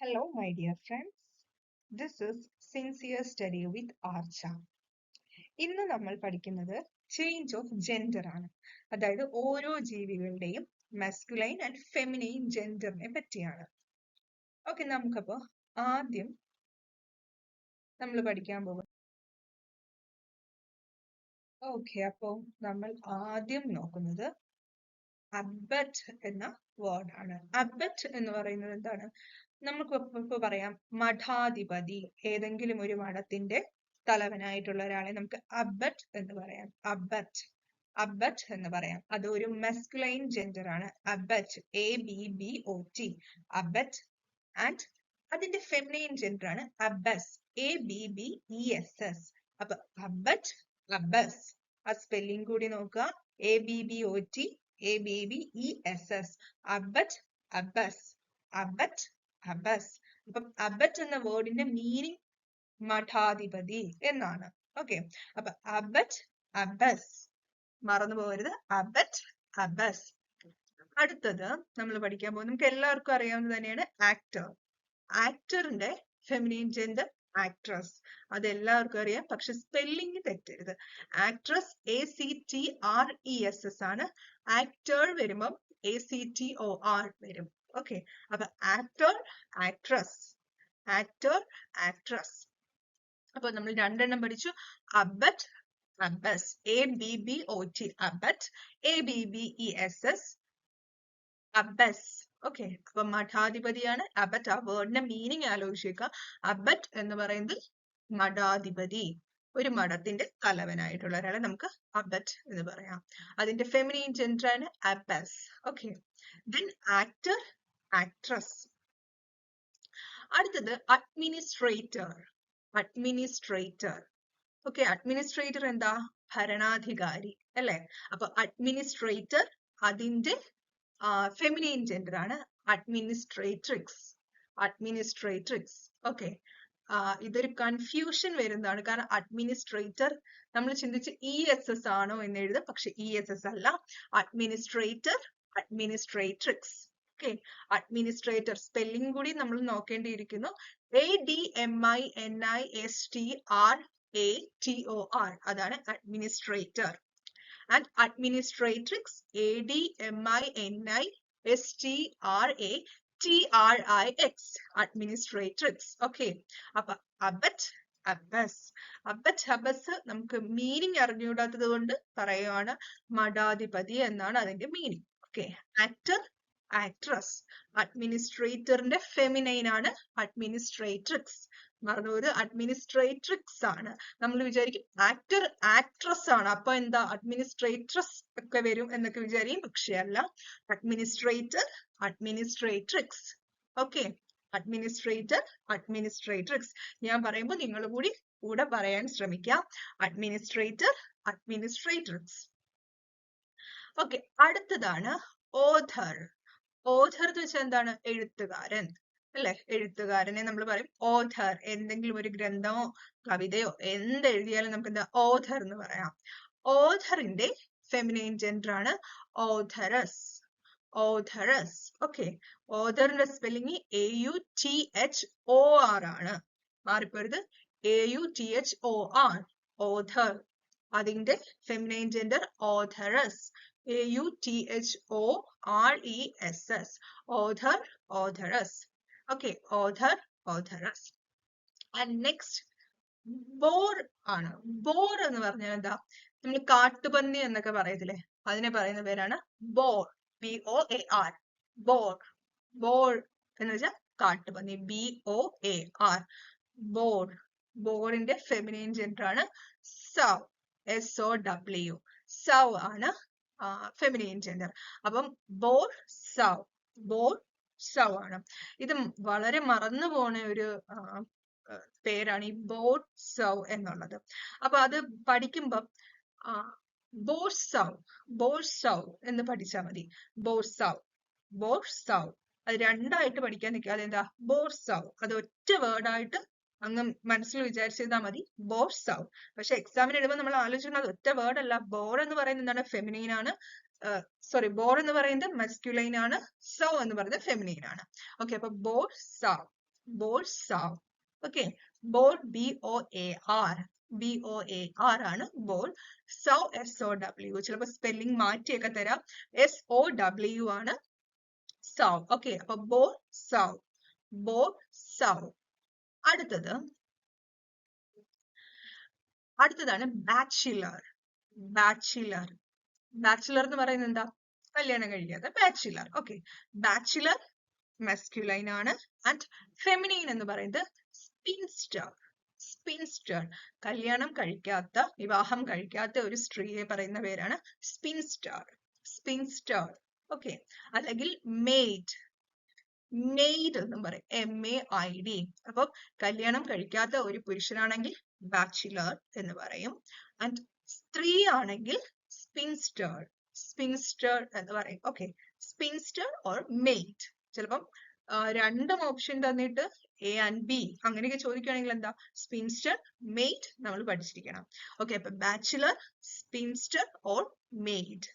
Hello, my dear friends. This is Sincere Study with Archa. ഇന്ന് നമ്മൾ പഠിക്കുന്നത് change of gender ആണ്. അതായത് ഓരോ ജീവികളുടെയും മസ്കുലൈൻ ആൻഡ് ഫെമിനൈൻ ജെൻഡറിനെ പറ്റിയാണ്. ഓക്കെ, നമുക്കപ്പോ ആദ്യം നമ്മൾ പഠിക്കാൻ പോകും. ഓക്കെ, അപ്പോ നമ്മൾ ആദ്യം നോക്കുന്നത് അബറ്റ് എന്ന വേർഡ് ആണ്. അബറ്റ് എന്ന് പറയുന്നത് എന്താണ്? നമുക്ക് ഇപ്പൊ പറയാം മഠാധിപതി, ഏതെങ്കിലും ഒരു മഠത്തിന്റെ തലവനായിട്ടുള്ള ഒരാളെ നമുക്ക് അബറ്റ് എന്ന് പറയാം. അബറ്റ് എന്ന് പറയാം. അത് ഒരു മസ്കുലൈൻ ജെൻഡർ ആണ്. അബറ്റ്, ABBOT, അബറ്റ്. ആൻഡ് അതിന്റെ ഫെമിനൈൻ ജെൻഡർ ആണ് അബ്ബസ്, ABBESS. അപ്പൊ അബറ്റ്, അബ്ബസ്. ആ സ്പെല്ലിംഗ് കൂടി നോക്കുക, ABBOT, ABBESS. അബറ്റ്, അബ്ബസ്, അബറ്റ്, അബ്ബസ്. അപ്പം അബറ്റ് എന്ന വേർഡിന്റെ മീനിങ് മഠാധിപതി എന്നാണ്. ഓക്കെ, അപ്പൊ അബറ്റ്, അബ്ബസ്, മറന്നു പോകരുത്. അബറ്റ്, അബ്ബസ്. അടുത്തത് നമ്മൾ പഠിക്കാൻ പോകുന്നത് നമുക്ക് എല്ലാവർക്കും അറിയാവുന്നത് തന്നെയാണ് ആക്ടർ. ആക്ടറിന്റെ ഫെമിനൈൻ ജെൻഡർ ആക്ട്രസ്. അത് എല്ലാവർക്കും അറിയാം, പക്ഷെ സ്പെല്ലിംഗ് തെറ്റരുത്. ആക്ട്രസ് ACTRESS ആണ്. ആക്ടർ വരുമ്പം ACTOR വരും. ഓക്കെ, അപ്പൊ ആക്ടർ, ആക്ട്രസ്, ആക്ടർ, ആക്ട്രസ്. അപ്പൊ നമ്മൾ രണ്ടെണ്ണം പഠിച്ചു. Abbot, abbess, ABBOT, abbot, ABBESS, abbess. Okay, അപ്പൊ മഠാധിപതിയാണ് അബറ്റ്. ആ വേർഡിന്റെ മീനിങ് ആലോചിക്കുക. അബറ്റ് എന്ന് പറയുന്നത് മഠാധിപതി, ഒരു മഠത്തിന്റെ തലവനായിട്ടുള്ള ഒരാളെ നമുക്ക് അബറ്റ് എന്ന് പറയാം. അതിന്റെ ഫെമിനൈൻ ജെൻഡർ ആണ് Abbas. Okay, then actor, actress. അടുത്തത് അഡ്മിനിസ്ട്രേറ്റർ. അഡ്മിനിസ്ട്രേറ്റർ. ഓക്കെ, അഡ്മിനിസ്ട്രേറ്റർ എന്താ? ഭരണാധികാരി അല്ലെ? അപ്പൊ അഡ്മിനിസ്ട്രേറ്റർ, അതിന്റെ ഫെമിനൈൻ ജെൻഡർ ആണ് അഡ്മിനിസ്ട്രേട്രിക്സ്, അഡ്മിനിസ്ട്രേട്രിക്സ്. ഓക്കെ, ഇതൊരു കൺഫ്യൂഷൻ വരുന്നതാണ്. കാരണം അഡ്മിനിസ്ട്രേറ്റർ നമ്മൾ ചിന്തിച്ച് ESS ആണോ എന്ന് എഴുതും, പക്ഷെ ESS അല്ല. Administrator, administratrix. Okay, administrator spelling കൂടി നമ്മൾ നോക്കേണ്ടിയിരിക്കുന്നു. ADMINISTRATOR, അതാണ് administrator. And administratrix ADMINISTRATRIX, administratrix. Okay, അപ്പൊ അബറ്റ്, അബ്ബസ്. അബറ്റ്, അബ്ബസ് നമുക്ക് മീനിങ് അറിഞ്ഞുകൂടാത്തത് കൊണ്ട് പറയുവാണ് മഠാധിപതി എന്നാണ് അതിന്റെ മീനിങ്. Okay, actor, actress. അഡ്മിനിസ്ട്രേറ്ററിന്റെ ഫെമിനൈൻ ആണ് അഡ്മിനിസ്ട്രേട്രിക്സ്. മറന്നൊരു അഡ്മിനിസ്ട്രേട്രിക്സ് ആണ്. നമ്മൾ വിചാരിക്കും ആക്ടർ, ആക്ട്രസ് ആണ്, അപ്പൊ എന്താ അഡ്മിനിസ്ട്രേട്രസ് ഒക്കെ വരും എന്നൊക്കെ വിചാരിക്കും, പക്ഷെ അല്ല. Administrator, administratrix. Okay, administrator, administratrix. ഞാൻ പറയുമ്പോൾ നിങ്ങൾ കൂടെ പറയാൻ ശ്രമിക്കാം. Administrator, administratrix. ഓക്കെ, അടുത്തതാണ് ഓഥർ. ഓഥർ എന്ന് വെച്ചാൽ എന്താണ്? എഴുത്തുകാരൻ അല്ലെ? എഴുത്തുകാരനെ നമ്മൾ പറയും ഓഥർ. എന്തെങ്കിലും ഒരു ഗ്രന്ഥമോ കവിതയോ എന്തെഴുതിയാലും നമുക്ക് എന്താ? ഓഥർ എന്ന് പറയാം. ഓഥറിന്റെ ഫെമിനൈൻ ജെൻഡർ ആണ് ഓഥറസ്, ഓഥറസ്. ഓക്കെ, ഓഥറിന്റെ സ്പെല്ലിംഗ് AUTHOR ആണ്. മാറിപ്പോരുത്, AUTHOR, ഓഥർ. അതിന്റെ feminine gender authoress, AUTHORESS, author, authoress. Okay, author, authoress. And next boar ആണ്. ബോർ എന്ന് പറഞ്ഞാൽ എന്താ? നമ്മൾ കാട്ടുപന്നി എന്നൊക്കെ പറയത്തില്ലേ, അതിനെ പറയുന്ന പേരാണ് ബോർ, BOAR, ബോർ. ബോർ എന്ന് വെച്ചാൽ കാട്ടുപന്നി, BOAR, ബോർ. ബോറിന്റെ ഫെമിനൈൻ ജെൻഡർ ആണ് സൗ, SOW, സൗ ആണ് ഫെമിനൈൻ ജെൻഡർ. അപ്പം ബോർ, സൗ, ബോർ, സൗ ആണ്. ഇത് വളരെ മറന്നു പോണ ഒരു പേരാണ് ഈ ബോർ, സൗ എന്നുള്ളത്. അപ്പൊ അത് പഠിക്കുമ്പം ബോർസൗ, ബോർസൗ എന്ന് പഠിച്ചാൽ മതി. ബോർസൗ, ബോർസൗ. അത് രണ്ടായിട്ട് പഠിക്കാൻ നിൽക്കാതെ എന്താ? ബോർസൗ. അത് ഒറ്റ വേർഡായിട്ട് അങ്ങ് മനസ്സിൽ വിചാരിച്ചിരുന്നാൽ മതി, ബോർസൗ. പക്ഷെ എക്സാമിന് എഴുതുമ്പോൾ നമ്മൾ ആലോചിക്കുന്നത് ഒറ്റ വേർഡ് അല്ല. ബോർ എന്ന് പറയുന്നത് എന്താണ്? ഫെമിനൈൻ ആണ്. സോറി, ബോർ എന്ന് പറയുന്നത് മസ്കുലൈൻ ആണ്, സൗ എന്ന് പറയുന്നത് ഫെമിനൈൻ ആണ്. ഓക്കെ, അപ്പൊ ബോർസൗ. ബോർ സൗ. ഓക്കെ, ബോർ BOAR, BOAR ആണ് ബോർ. സൗ SOW, ചിലപ്പോ സ്പെല്ലിംഗ് മാറ്റിയൊക്കെ തരാം. SOW ആണ് സൗ. ഓക്കെ, അപ്പൊ ബോർ സൗ, ബോർ സൗ. അടുത്തതാണ് ബാച്ചിലർ. ബാച്ചിലർ, ബാച്ചിലർ എന്ന് പറയുന്നത് എന്താ? കല്യാണം കഴിക്കാത്ത ബാച്ചിലർ. ഓക്കെ, ബാച്ചിലർ മെസ്ക്യുലൈൻ ആണ്. ആൻഡ് ഫെമിനൈൻ എന്ന് പറയുന്നത് സ്പിൻസ്റ്റർ. സ്പിൻസ്റ്റർ, കല്യാണം കഴിക്കാത്ത, വിവാഹം കഴിക്കാത്ത ഒരു സ്ത്രീയെ പറയുന്ന പേരാണ് സ്പിൻസ്റ്റർ. സ്പിൻസ്റ്റർ. ഓക്കെ, അല്ലെങ്കിൽ മെയ്ഡ്. മെയ്ഡ് എന്നും പറയും, MAID. അപ്പം കല്യാണം കഴിക്കാത്ത ഒരു പുരുഷനാണെങ്കിൽ ബാച്ചിലർ എന്ന് പറയും. ആൻഡ് സ്ത്രീ ആണെങ്കിൽ സ്പിൻസ്റ്റർ. സ്പിൻസ്റ്റർ എന്ന് പറയും. Okay, spinster or made. ചിലപ്പം രണ്ടും ഓപ്ഷൻ തന്നിട്ട് A and B അങ്ങനെയൊക്കെ ചോദിക്കുകയാണെങ്കിൽ എന്താ? സ്പിൻസ്റ്റർ, മെയ്ഡ് നമ്മൾ പഠിച്ചിരിക്കണം. ഓക്കെ, അപ്പൊ bachelor, spinster or made.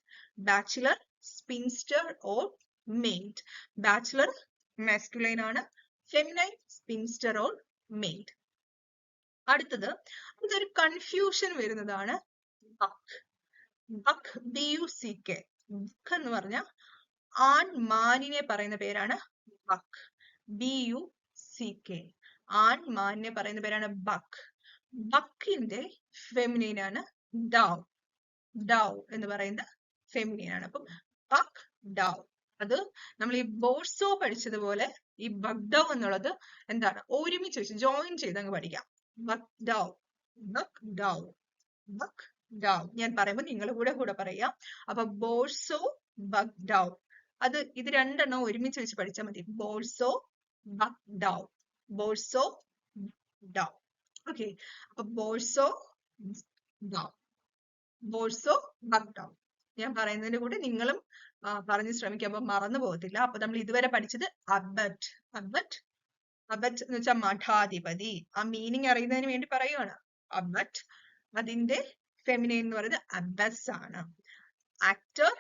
Bachelor, spinster or made. Bachelor masculine ആണ്, feminine spinster or maid. അടുത്തത് ഇതൊരു കൺഫ്യൂഷൻ വരുന്നതാണ് buck. buck, BUCK. buck എന്ന് പറഞ്ഞ ആൺമാനിനെ പറയുന്ന പേരാണ് buck. BUCK, ആൺമാനിനെ പറയുന്ന പേരാണ് buck. buckന്റെ ഫെമിനൈൻ ആണ് dove. dove എന്ന് പറയുന്ന ഫെമിനൈൻ ആണ്. അപ്പം buck, dove. അത് നമ്മൾ ഈ ബോർസോ പഠിച്ചതുപോലെ ഈ ബഗ്ഡവ് എന്നുള്ളത് എന്താണ്? ഒരുമിച്ച് വെച്ച് ജോയിൻ ചെയ്ത് അങ്ങ് പഠിക്കാം. ബഗ്ഡവ്, ബഗ്ഡവ്, ബഗ്ഡവ്. ഞാൻ പറയുമ്പോൾ നിങ്ങൾ കൂടെ പറയാം. അപ്പൊ ബോർസോ, ബഗ്ഡവ്, ഇത് രണ്ടെണ്ണം ഒരുമിച്ച് വെച്ച് പഠിച്ചാൽ മതി. ബോർസോ, ബഗ്ഡവ്, ബോർസോ, ബഗ്ഡവ്. ഓക്കെ, അപ്പൊ ബോർസോ, ബഗ്ഡവ്, ബോർസോ, ബഗ്ഡവ്. ഞാൻ പറയുന്നതിന്റെ കൂടെ നിങ്ങളും പറഞ്ഞ് ശ്രമിക്കുക, അപ്പൊ മറന്നു പോകത്തില്ല. അപ്പൊ നമ്മൾ ഇതുവരെ പഠിച്ചത് അബറ്റ്. അബറ്റ്, അബറ്റ് എന്ന് വെച്ചാൽ മഠാധിപതി. ആ മീനിങ് അറിയുന്നതിന് വേണ്ടി പറയുവാണ്. അബറ്റ്, അതിന്റെ ഫെമിനൈൻ എന്ന് പറയുന്നത് അബസ് ആണ്. Actor,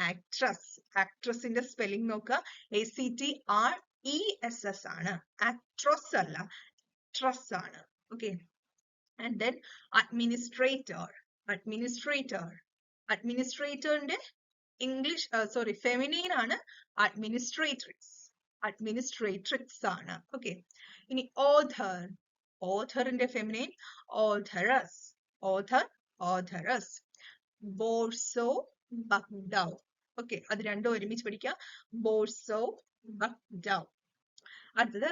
actress. ആക്ട്രസിന്റെ സ്പെല്ലിംഗ് നോക്കുക, ACTRESS ആണ്. ആക്ട്രസ് അല്ല, ആക്ട്രസ് ആണ്. Okay, and then administrator. Administrator, അഡ്മിനിസ്ട്രേറ്ററിന്റെ ഇംഗ്ലീഷ് ഫെമിനൈൻ ആണ് അഡ്മിനിസ്ട്രേട്രിക്സ്. അഡ്മിനിസ്ട്രേട്രിക്സ് ആണ്. ഓക്കെ, ഇനി ഓഥർ. ഓഥറിന്റെ feminine authoress. Author, authoress. Boar sow, buck doe. Okay, അത് രണ്ടും ഒരുമിച്ച് പഠിക്കാം. ബോർസോ, ബഗ്ഡവ്. അടുത്തത്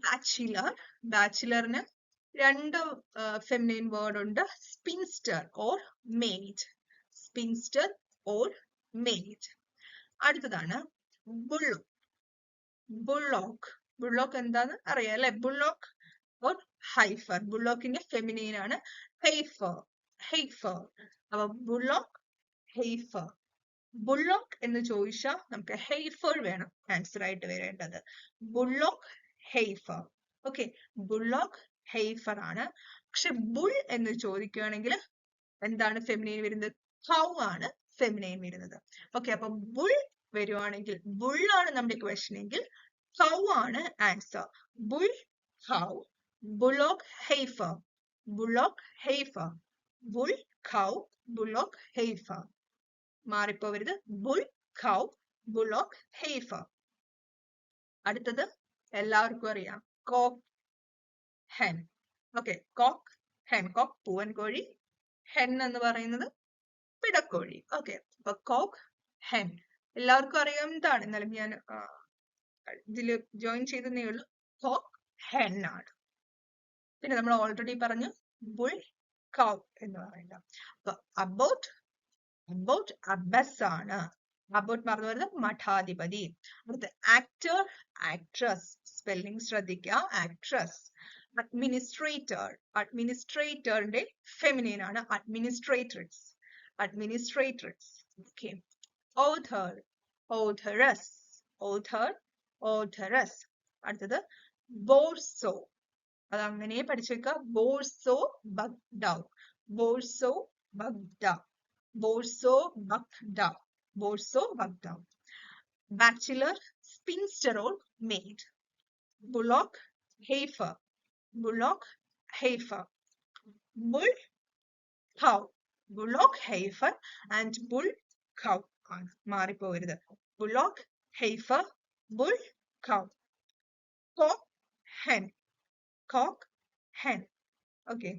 ബാച്ചിലർ. ബാച്ചിലറിന് രണ്ട് ഫെമിനൈൻ വേർഡ് ഉണ്ട്, spinster or maid. Spinster or maid. അടുത്തതാണ് ബുള്ളോക്ക്. ബുള്ളോക്ക്, ബുള്ളോക്ക് എന്താന്ന് അറിയാം അല്ലെ? Bullock or heifer. ബുള്ളോക്കിന്റെ ഫെമിനൈൻ ആണ് ഹെയ്ഫർ. ഹെയ്ഫർ. അപ്പൊ ബുള്ളോക്ക്, ഹെയ്ഫർ. ബുള്ളോക്ക് എന്ന് ചോദിച്ചാൽ നമുക്ക് ഹെയ്ഫർ വേണം ആൻസർ ആയിട്ട് വരേണ്ടത്. ബുള്ളോക്ക്, ഹെയ്ഫർ. ഓക്കെ, ബുള്ളോക്ക്, ഹെയ്ഫർ ആണ്. പക്ഷെ ബുൾ എന്ന് ചോദിക്കുകയാണെങ്കിൽ എന്താണ് ഫെമിനൈൻ വരുന്നത്? കൗ ആണ് ഫെമിനൈൻ വരുന്നത്. ഓക്കെ, അപ്പൊ ബുൾ വരുവാണെങ്കിൽ, ബുൾ ആണ് നമ്മുടെ ക്വസ്റ്റൻ എങ്കിൽ കൗ ആണ് answer. Bull, cow. Bullock, heifer. Bullock, heifer. Bull, cow, bullock, heifer. മാറിപ്പോവരുത്. Bull, cow, bullock, heifer. അടുത്തത് എല്ലാവർക്കും അറിയാം, cock, hen. Okay, cock, hen. Cock പൂവൻ കോഴി, ഹെൻ എന്ന് പറയുന്നത് പിടക്കോഴി. ഓക്കെ, അപ്പൊ കോക്ക്, ഹെൻ എല്ലാവർക്കും അറിയാം എന്താണ്. എന്നാലും ഞാൻ ഇതിൽ ജോയിൻ ചെയ്തേ ഉള്ളൂ. കോക്ക്, ഹെൻ ആണ്. പിന്നെ നമ്മൾ ഓൾറെഡി പറഞ്ഞു ബുൾ, കൗ എന്ന് പറയുന്നത്. അപ്പൊ അബൌട്ട്, അബൌട്ട് അബസ് ആണ്. അബൌട്ട് പറഞ്ഞു വരുന്നത് മഠാധിപതി. അടുത്ത ആക്ടർ, ആക്ട്രസ്. സ്പെല്ലിംഗ് ശ്രദ്ധിക്കുക, ആക്ട്രസ്. അഡ്മിനിസ്ട്രേറ്റർ. അഡ്മിനിസ്ട്രേറ്ററിന്റെ ഫെമിനൈൻ ആണ് administratrix. Administratrix. Okay, author, authoress. Author, authoress. അടുത്തത് ബോർസോ. അത് അങ്ങനെ പഠിച്ചു വെക്കുക. Boar sow, buck doe. Boar sow, buck doe. Boar sow, buck doe. Boar sow, buck doe. Bachelor, spinster or maid. Bullock, heifer, bullock, heifer, bull, cow, bullock, heifer and bull, cow ആണ് മാറിപ്പോകരുത്. bullock, heifer, bull, cow. cock, hen, cock, hen. Okay,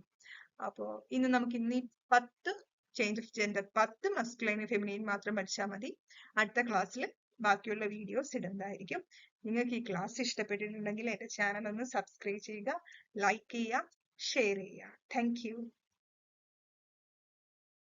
അപ്പോ ഇന്ന് നമുക്ക് ഇന്ന് 10 change of gender 10 masculine feminine മാത്രം പഠിച്ചാൽ മതി. അടുത്ത ക്ലാസ്സിൽ ബാക്കിയുള്ള വീഡിയോസ് ഇടുന്നതായിരിക്കും. നിങ്ങൾക്ക് ഈ ക്ലാസ് ഇഷ്ടപ്പെട്ടിട്ടുണ്ടെങ്കിൽ എന്റെ ചാനൽ ഒന്ന് സബ്സ്ക്രൈബ് ചെയ്യുക, ലൈക്ക് ചെയ്യുക, ഷെയർ ചെയ്യുക. Thank you.